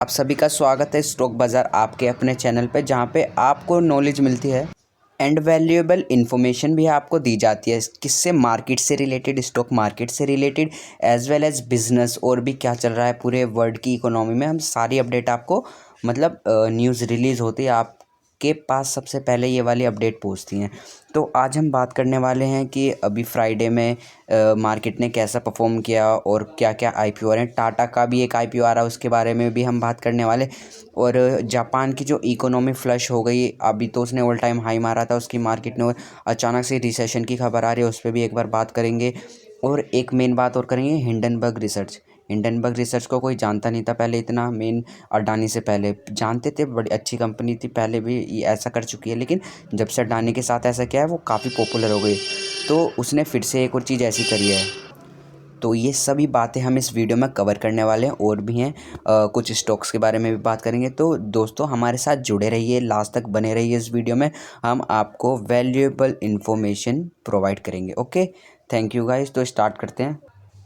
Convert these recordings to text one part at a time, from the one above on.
आप सभी का स्वागत है स्टॉक बाज़ार आपके अपने चैनल पे, जहाँ पे आपको नॉलेज मिलती है एंड वैल्यूएबल इन्फॉर्मेशन भी आपको दी जाती है। किससे? मार्केट से रिलेटेड, स्टॉक मार्केट से related, as well as business और भी क्या चल रहा है पूरे वर्ल्ड की इकोनॉमी में। हम सारी अपडेट आपको न्यूज़ रिलीज़ होती है आपके पास सबसे पहले ये वाली अपडेट पहुंचती हैं। तो आज हम बात करने वाले हैं कि अभी फ्राइडे में मार्केट ने कैसा परफॉर्म किया और क्या क्या आईपीओ आ रहे हैं। टाटा का भी एक आईपीओ आ रहा है, उसके बारे में भी हम बात करने वाले। और जापान की जो इकोनॉमी फ्लश हो गई, अभी तो उसने ऑल टाइम हाई मारा था उसकी मार्केट ने, और अचानक से रिसेशन की खबर आ रही है, उस पर भी एक बार बात करेंगे। और एक मेन बात और करेंगे, हिंडनबर्ग रिसर्च। हिंडनबर्ग रिसर्च को कोई जानता नहीं था पहले इतना, मेन अडानी से पहले जानते थे, बड़ी अच्छी कंपनी थी, पहले भी ये ऐसा कर चुकी है, लेकिन जब से अडानी के साथ ऐसा किया है वो काफ़ी पॉपुलर हो गई, तो उसने फिर से एक और चीज़ ऐसी करी है। तो ये सभी बातें हम इस वीडियो में कवर करने वाले हैं, और भी हैं कुछ स्टॉक्स के बारे में भी बात करेंगे। तो दोस्तों हमारे साथ जुड़े रहिए, लास्ट तक बने रहिए। इस वीडियो में हम आपको वैल्यूएबल इन्फॉर्मेशन प्रोवाइड करेंगे। Okay, thank you guys. तो स्टार्ट करते हैं।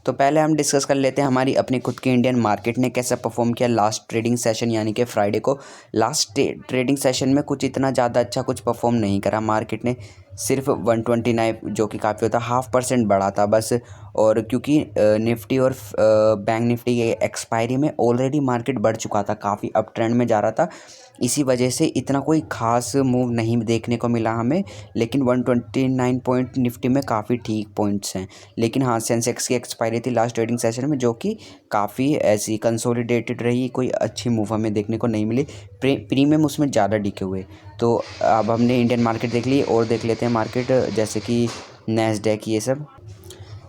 तो पहले हम डिस्कस कर लेते हैं हमारी अपनी खुद की इंडियन मार्केट ने कैसा परफॉर्म किया लास्ट ट्रेडिंग सेशन, यानी कि फ्राइडे को। लास्ट ट्रेडिंग सेशन में कुछ इतना ज़्यादा अच्छा कुछ परफॉर्म नहीं करा मार्केट ने, सिर्फ 129, जो कि काफ़ी होता, 0.5% बढ़ा था बस। और क्योंकि निफ्टी और बैंक निफ्टी के एक्सपायरी में ऑलरेडी मार्केट बढ़ चुका था, काफ़ी अप ट्रेंड में जा रहा था, इसी वजह से इतना कोई ख़ास मूव नहीं देखने को मिला हमें। लेकिन 129 पॉइंट निफ्टी में काफ़ी ठीक पॉइंट्स हैं। लेकिन हाँ, सेंसेक्स की एक्सपायरी थी लास्ट ट्रेडिंग सेशन में, जो कि काफ़ी ऐसी कंसोलिडेटेड रही, कोई अच्छी मूव हमें देखने को नहीं मिली। प्रीमियम उसमें ज़्यादा डिके हुए। तो अब हमने इंडियन मार्केट देख ली, और देख लेते हैं मार्केट जैसे कि नैस्डैक, ये सब।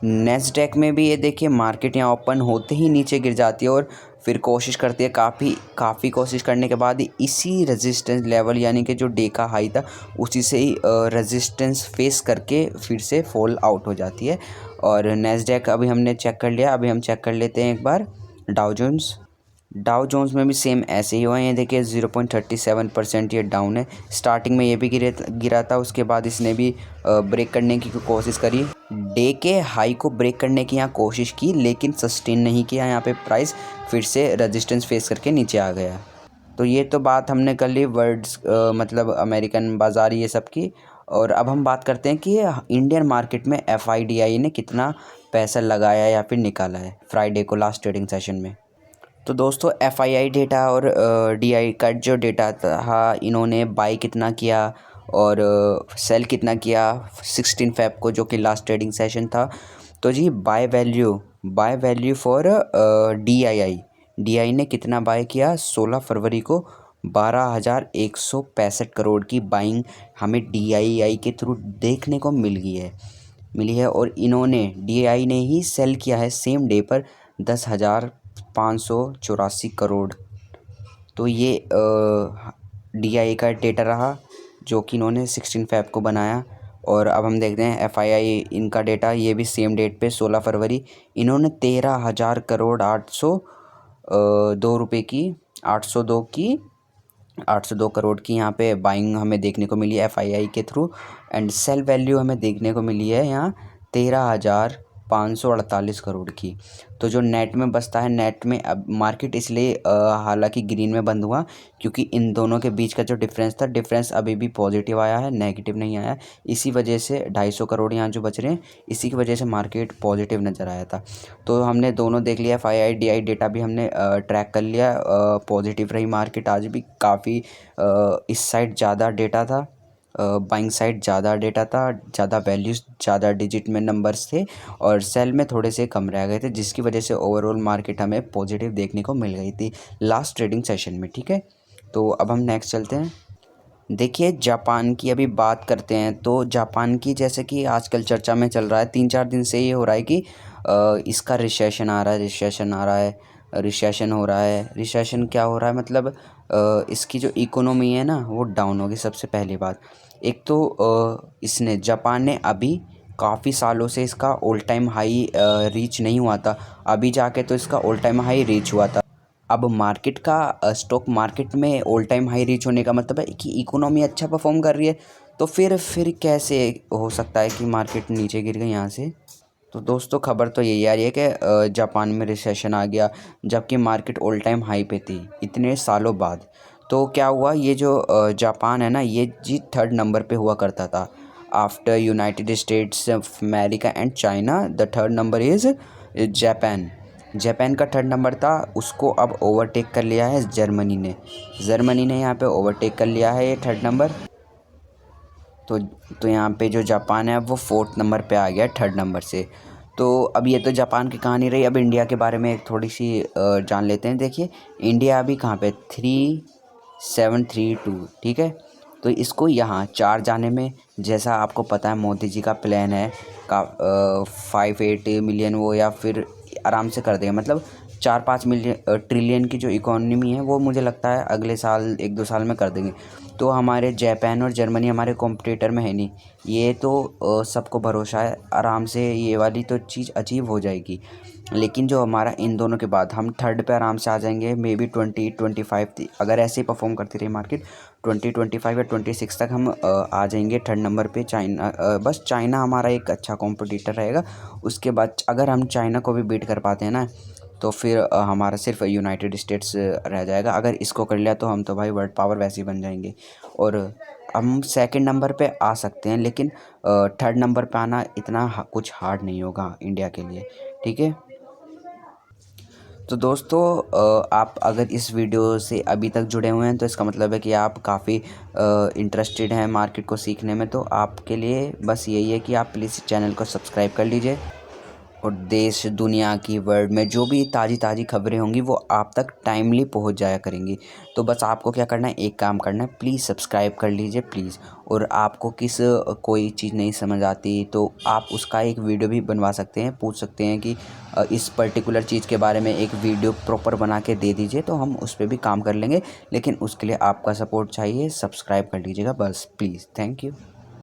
नैस्डैक में भी ये देखिए, मार्केट यहाँ ओपन होते ही नीचे गिर जाती है, और फिर कोशिश करती है, काफ़ी कोशिश करने के बाद इसी रेजिस्टेंस लेवल, यानी कि जो डे का हाई था उसी से ही रेजिस्टेंस फेस करके फिर से फॉल आउट हो जाती है। और नैस्डैक अभी हमने चेक कर लिया, अभी हम चेक कर लेते हैं एक बार डाउ जोन्स में भी सेम ऐसे ही हुआ है। ये देखिए 0.37% ये डाउन है। स्टार्टिंग में ये भी गिरा था, उसके बाद इसने भी ब्रेक करने की कोशिश करी, डे के हाई को ब्रेक करने की यहाँ कोशिश की, लेकिन सस्टेन नहीं किया। यहाँ पे प्राइस फिर से रेजिस्टेंस फेस करके नीचे आ गया। तो ये तो बात हमने कर ली वर्ल्ड्स अमेरिकन बाज़ार ये सब की। और अब हम बात करते हैं कि इंडियन मार्केट में FIDI ने कितना पैसा लगाया या फिर निकाला है फ्राइडे को लास्ट ट्रेडिंग सेशन में। तो दोस्तों FII डेटा और DI का जो डेटा था, इन्होंने बाई कितना किया और सेल कितना किया 16 फेब को, जो कि लास्ट ट्रेडिंग सेशन था। तो जी बाय वैल्यू फॉर DI ने कितना बाय किया 16 फरवरी को, 12,165 करोड़ की बाइंग हमें DI के थ्रू देखने को मिली है। और इन्होंने DI ने ही सेल किया है सेम डे पर 10,584 करोड़। तो ये DI का डेटा रहा, जो कि इन्होंने 16 फेब को बनाया। और अब हम देखते हैं FII इनका डेटा, ये भी सेम डेट पे 16 फरवरी इन्होंने 13,000 करोड़ 802 करोड़ की यहाँ पे बाइंग हमें देखने को मिली है FII के थ्रू। एंड सेल वैल्यू हमें देखने को मिली है यहाँ 13,548 करोड़ की। तो जो नेट में बचता है, नेट में अब मार्केट इसलिए हालांकि ग्रीन में बंद हुआ, क्योंकि इन दोनों के बीच का जो डिफरेंस था, डिफरेंस अभी भी पॉजिटिव आया है, नेगेटिव नहीं आया। इसी वजह से 250 करोड़ यहाँ जो बच रहे हैं, इसी की वजह से मार्केट पॉजिटिव नज़र आया था। तो हमने दोनों देख लिया, FII DI डेटा भी हमने ट्रैक कर लिया, पॉजिटिव रही मार्केट आज भी काफ़ी। इस साइड ज़्यादा डेटा था, बाइंग साइड ज़्यादा डेटा था, ज़्यादा वैल्यूज़, ज़्यादा डिजिट में नंबर्स थे, और सेल में थोड़े से कम रह गए थे, जिसकी वजह से ओवरऑल मार्केट हमें पॉजिटिव देखने को मिल गई थी लास्ट ट्रेडिंग सेशन में। ठीक है, तो अब हम नेक्स्ट चलते हैं। देखिए जापान की अभी बात करते हैं। तो जापान की जैसे कि आजकल चर्चा में चल रहा है, 3-4 दिन से ये हो रहा है कि इसका रिसेशन आ रहा है, रिसेशन हो रहा है। रिसेशन क्या हो रहा है, मतलब इसकी जो इकोनॉमी है ना, वो डाउन होगी। सबसे पहली बात, एक तो इसने जापान ने अभी काफ़ी सालों से इसका ऑल टाइम हाई रीच नहीं हुआ था, अभी जाके तो इसका ऑल टाइम हाई रीच हुआ था। अब मार्केट का स्टॉक मार्केट में ऑल टाइम हाई रीच होने का मतलब है कि इकोनॉमी अच्छा परफॉर्म कर रही है। तो फिर कैसे हो सकता है कि मार्केट नीचे गिर गई यहाँ से। तो दोस्तों खबर तो यही आ रही है कि जापान में रिसेशन आ गया, जबकि मार्केट ऑल टाइम हाई पे थी इतने सालों बाद। तो क्या हुआ, ये जो जापान है ना, ये जी 3rd नंबर पे हुआ करता था after United states of America and China. The 3rd number is Japan. Japan का 3rd नंबर था, उसको अब ओवरटेक कर लिया है जर्मनी ने यहाँ पे ओवरटेक कर लिया है ये 3rd नंबर। तो यहाँ पे जो जापान है वो 4th नंबर पे आ गया 3rd नंबर से। तो अब ये तो जापान की कहानी रही। अब इंडिया के बारे में एक थोड़ी सी जान लेते हैं। देखिए इंडिया अभी कहाँ पे 3732, ठीक है। तो इसको यहाँ 4 जाने में, जैसा आपको पता है मोदी जी का प्लान है का 5-8 मिलियन वो, या फिर आराम से कर देंगे, मतलब 4-5 मिलियन ट्रिलियन की जो इकोनॉमी है वो मुझे लगता है अगले साल 1-2 साल में कर देंगे। तो हमारे जापान और जर्मनी हमारे कॉम्पिटिटर में है नहीं, ये तो सबको भरोसा है आराम से ये वाली तो चीज़ अचीव हो जाएगी। लेकिन जो हमारा इन दोनों के बाद हम 3rd पे आराम से आ जाएंगे, मे बी 2025 अगर ऐसे ही परफॉर्म करती रही मार्केट 2025 या 26 तक हम आ जाएंगे 3rd नंबर पे। चाइना बस चाइना हमारा एक अच्छा कॉम्पिटिटर रहेगा। उसके बाद अगर हम चाइना को भी बीट कर पाते हैं ना, तो फिर हमारा सिर्फ यूनाइटेड स्टेट्स रह जाएगा। अगर इसको कर लिया तो हम तो भाई वर्ल्ड पावर वैसे ही बन जाएंगे, और हम 2nd नंबर पे आ सकते हैं। लेकिन 3rd नंबर पे आना इतना कुछ हार्ड नहीं होगा इंडिया के लिए, ठीक है। तो दोस्तों आप अगर इस वीडियो से अभी तक जुड़े हुए हैं तो इसका मतलब है कि आप काफ़ी इंटरेस्टेड हैं मार्केट को सीखने में। तो आपके लिए बस यही है कि आप प्लीज़ चैनल को सब्सक्राइब कर लीजिए, और देश दुनिया की वर्ल्ड में जो भी ताज़ी खबरें होंगी वो आप तक टाइमली पहुंच जाया करेंगी। तो बस आपको क्या करना है, एक काम करना है, प्लीज़ सब्सक्राइब कर लीजिए प्लीज़। और आपको कोई चीज़ नहीं समझ आती तो आप उसका एक वीडियो भी बनवा सकते हैं, पूछ सकते हैं कि इस पर्टिकुलर चीज़ के बारे में एक वीडियो प्रॉपर बना के दे दीजिए, तो हम उस पर भी काम कर लेंगे। लेकिन उसके लिए आपका सपोर्ट चाहिए, सब्सक्राइब कर लीजिएगा बस प्लीज़। Thank you.